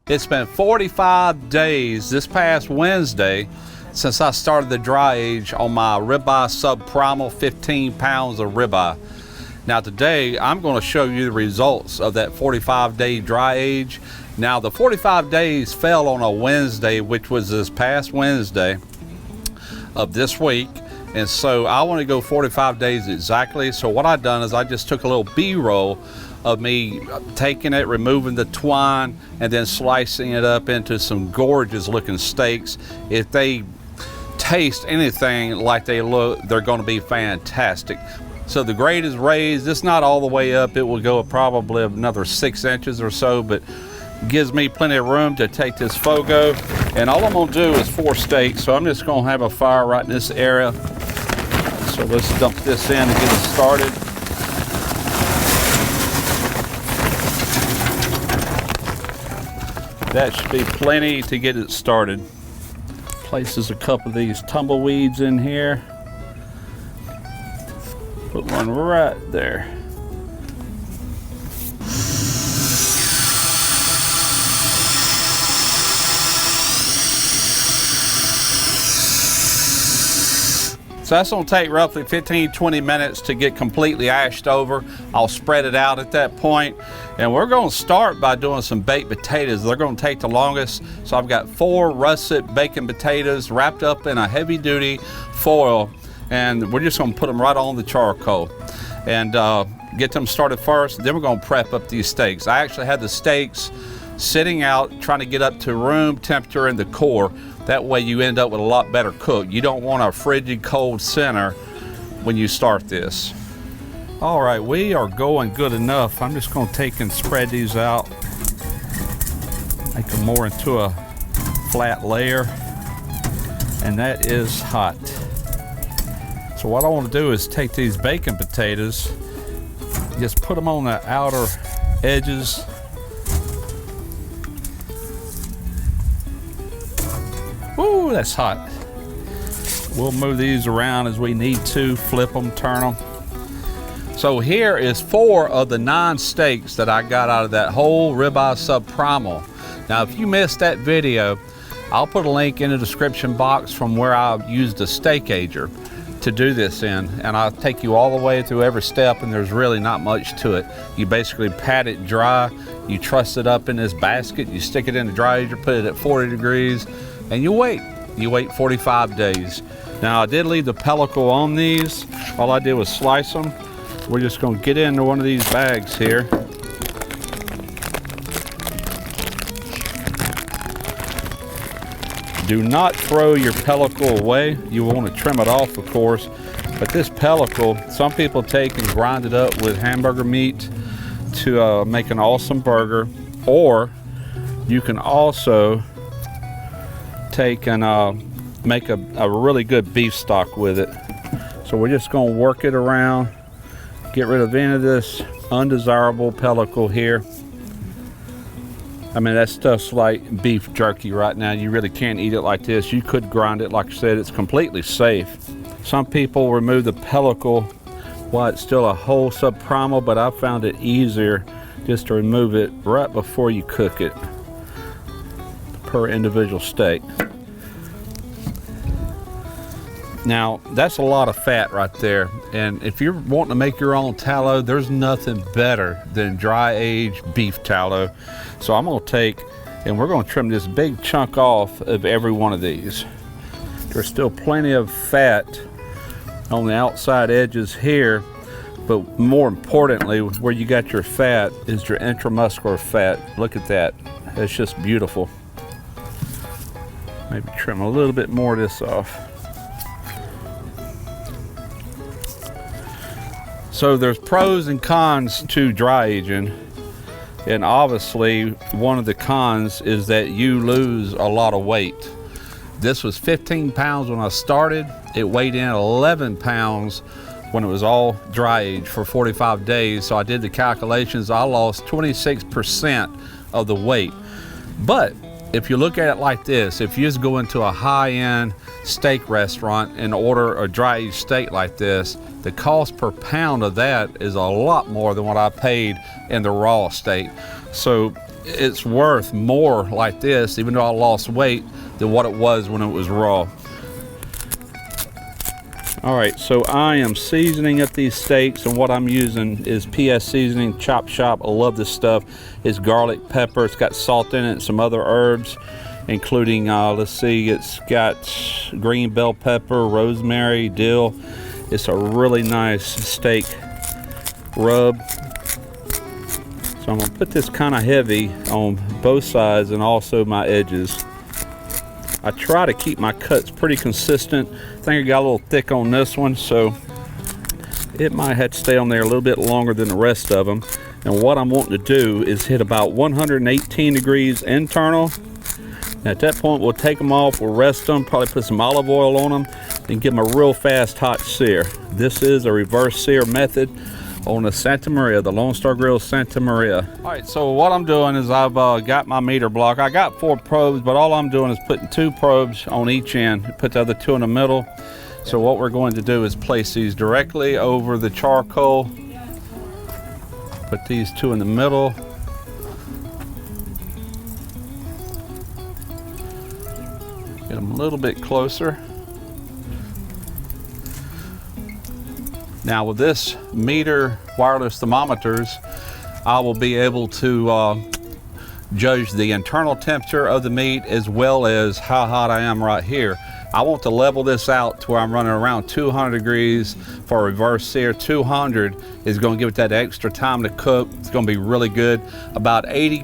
It's been 45 days this past Wednesday since I started the dry age on my ribeye subprimal 15 pounds of ribeye. Now today I'm going to show you the results of that 45-day dry age. Now the 45 days fell on a Wednesday, which was this past Wednesday of this week. And so I want to go 45 days exactly. So what I've done is I just took a little B-roll of me taking it, removing the twine, and then slicing it up into some gorgeous looking steaks. If they taste anything like they look, they're going to be fantastic. So the grade is raised. It's not all the way up. It will go probably another 6 inches or so, but gives me plenty of room to take this Fogo. And all I'm going to do is 4 steaks. So I'm just going to have a fire right in this area. So let's dump this in and get it started. That should be plenty to get it started. Places a couple of these tumbleweeds in here. Put one right there. So that's going to take roughly 15-20 minutes to get completely ashed over. I'll spread it out at that point. And we're going to start by doing some baked potatoes. They're going to take the longest. So I've got 4 russet bacon potatoes wrapped up in a heavy-duty foil. And we're just going to put them right on the charcoal and get them started first. Then we're going to prep up these steaks. I actually had the steaks sitting out trying to get up to room temperature in the core. That way you end up with a lot better cook. You don't want a frigid cold center when you start this. All right, we are going good enough. I'm just going to take and spread these out. Make them more into a flat layer. And that is hot. So what I want to do is take these bacon potatoes, just put them on the outer edges. Ooh, that's hot. We'll move these around as we need to, flip them, turn them. So here is 4 of the 9 steaks that I got out of that whole ribeye subprimal. Now, if you missed that video, I'll put a link in the description box from where I used a steak ager to do this in, and I'll take you all the way through every step, and there's really not much to it. You basically pat it dry, you truss it up in this basket, you stick it in the dry ager, put it at 40 degrees, and you wait 45 days. Now I did leave the pellicle on these. All I did was slice them. We're just going to get into one of these bags here. Do not throw your pellicle away. You want to trim it off, of course, but this pellicle, some people take and grind it up with hamburger meat to make an awesome burger, or you can also take and make a really good beef stock with it. So we're just going to work it around, get rid of any of this undesirable pellicle here. I mean, that stuff's like beef jerky right now. You really can't eat it like this. You could grind it, like I said, it's completely safe. Some people remove the pellicle while it's still a whole subprimal, but I found it easier just to remove it right before you cook it per individual steak. Now, that's a lot of fat right there. And if you're wanting to make your own tallow, there's nothing better than dry aged beef tallow. So I'm gonna take, and we're gonna trim this big chunk off of every one of these. There's still plenty of fat on the outside edges here, but more importantly, where you got your fat is your intramuscular fat. Look at that, it's just beautiful. Maybe trim a little bit more of this off. So there's pros and cons to dry aging, and obviously one of the cons is that you lose a lot of weight. This was 15 pounds when I started. It weighed in 11 pounds when it was all dry aged for 45 days. So I did the calculations. I lost 26% of the weight. But if you look at it like this, if you just go into a high-end steak restaurant and order a dry aged steak like this, the cost per pound of that is a lot more than what I paid in the raw steak. So it's worth more like this, even though I lost weight, than what it was when it was raw. All right, so I am seasoning up these steaks, and what I'm using is PS seasoning, Chop Shop. I love this stuff. It's garlic, pepper, it's got salt in it, and some other herbs, including, let's see, it's got green bell pepper, rosemary, dill. It's a really nice steak rub. So I'm gonna put this kind of heavy on both sides and also my edges. I try to keep my cuts pretty consistent. I think I got a little thick on this one, so it might have to stay on there a little bit longer than the rest of them. And what I'm wanting to do is hit about 118 degrees internal. And at that point, we'll take them off, we'll rest them, probably put some olive oil on them, and give them a real fast hot sear. This is a reverse sear method on the Santa Maria, the Lone Star Grillz Santa Maria. All right, so what I'm doing is I've got my meter block. I got 4 probes, but all I'm doing is putting 2 probes on each end, put the other 2 in the middle. So what we're going to do is place these directly over the charcoal. Put these 2 in the middle. Get them a little bit closer. Now with this meter wireless thermometers, I will be able to judge the internal temperature of the meat as well as how hot I am right here. I want to level this out to where I'm running around 200 degrees for a reverse sear. 200 is going to give it that extra time to cook. It's going to be really good. About 80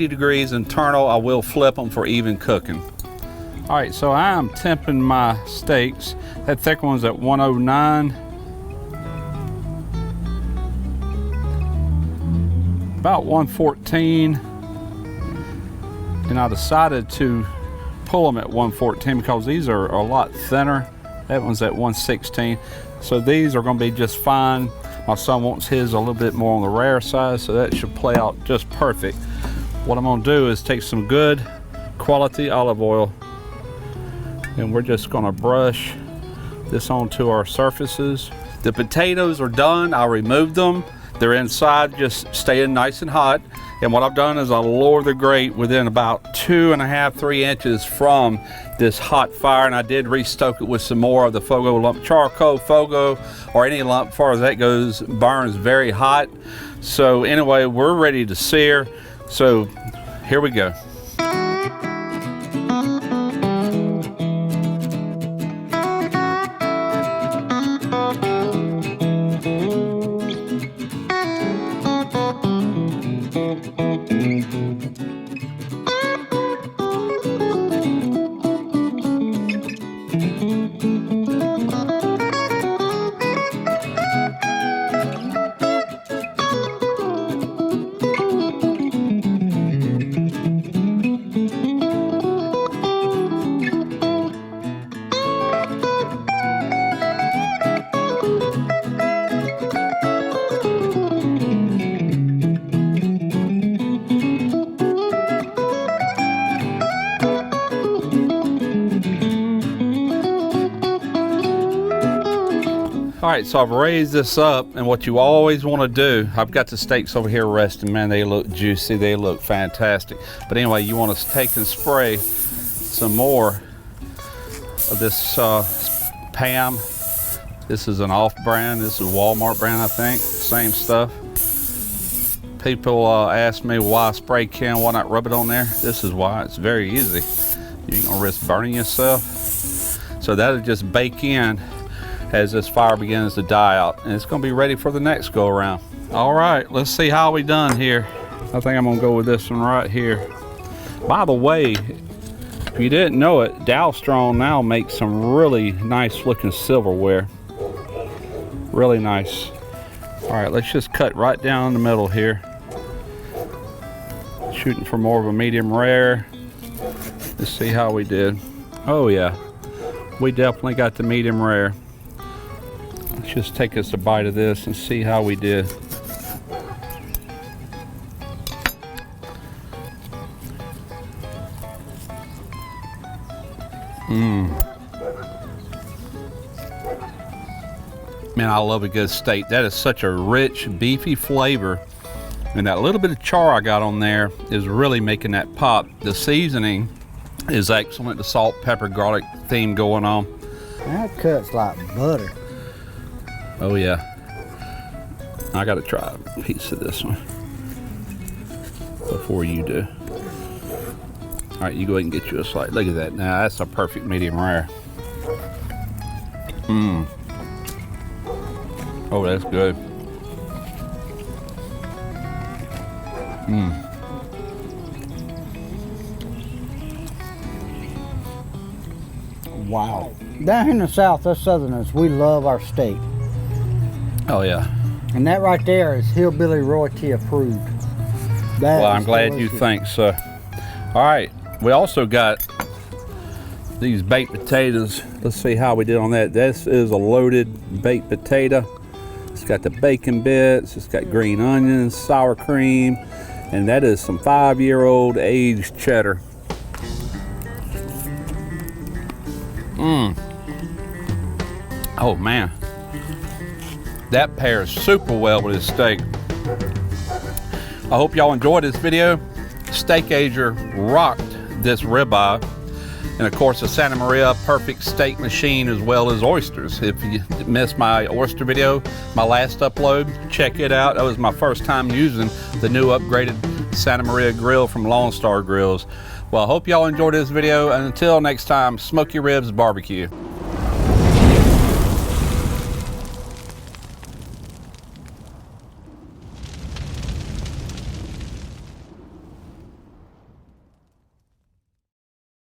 degrees internal, I will flip them for even cooking. All right, so I am temping my steaks. That thick one's at 109. About 114, and I decided to pull them at 114 because these are a lot thinner. That one's at 116, so these are going to be just fine. My son wants his a little bit more on the rare side, so that should play out just perfect. What I'm going to do is take some good quality olive oil, and we're just going to brush this onto our surfaces. The potatoes are done. I removed them. They're inside, just staying nice and hot. And what I've done is I lower the grate within about 2.5 to 3 inches from this hot fire, and I did restoke it with some more of the Fogo lump charcoal. Fogo, or any lump as far as that goes, burns very hot. So anyway, we're ready to sear. So here we go. All right, so I've raised this up, and what you always want to do, I've got the steaks over here resting. Man, they look juicy, they look fantastic. But anyway, you want to take and spray some more of this Pam. This is an off-brand, this is a Walmart brand, I think, same stuff. People ask me why spray can, why not rub it on there? This is why. It's very easy. You ain't gonna risk burning yourself. So that'll just bake in as this fire begins to die out, and it's going to be ready for the next go around. All right, let's see how we done here. I think I'm going to go with this one right here. By the way, if you didn't know it, Dow Strong now makes some really nice looking silverware. Really nice. All right, let's just cut right down the middle here. Shooting for more of a medium rare. Let's see how we did. Oh yeah, we definitely got the medium rare. Let's just take us a bite of this and see how we did. Man, I love a good steak. That is such a rich, beefy flavor And that little bit of char I got on there is really making that pop. The seasoning is excellent. The salt, pepper, garlic theme going on. That cuts like butter. Oh yeah. I gotta try a piece of this one before you do. All right, you go ahead and get you a slice. Look at that. Now that's a perfect medium rare. Mmm. Oh, that's good. Mmm. Wow. Down here in the South, us Southerners, we love our steak. Oh yeah. And that right there is hillbilly royalty approved. Well, I'm glad you think so. All right, we also got these baked potatoes. Let's see how we did on that. This is a loaded baked potato. It's got the bacon bits, it's got green onions, sour cream, and that is some 5-year-old aged cheddar. Mmm. Oh man. That pairs super well with this steak. I hope y'all enjoyed this video. Steak Ager rocked this ribeye. And of course the Santa Maria Perfect Steak Machine, as well as oysters. If you missed my oyster video, my last upload, check it out. That was my first time using the new upgraded Santa Maria grill from Lone Star Grillz. Well, I hope y'all enjoyed this video, and until next time, smoke your ribs barbecue.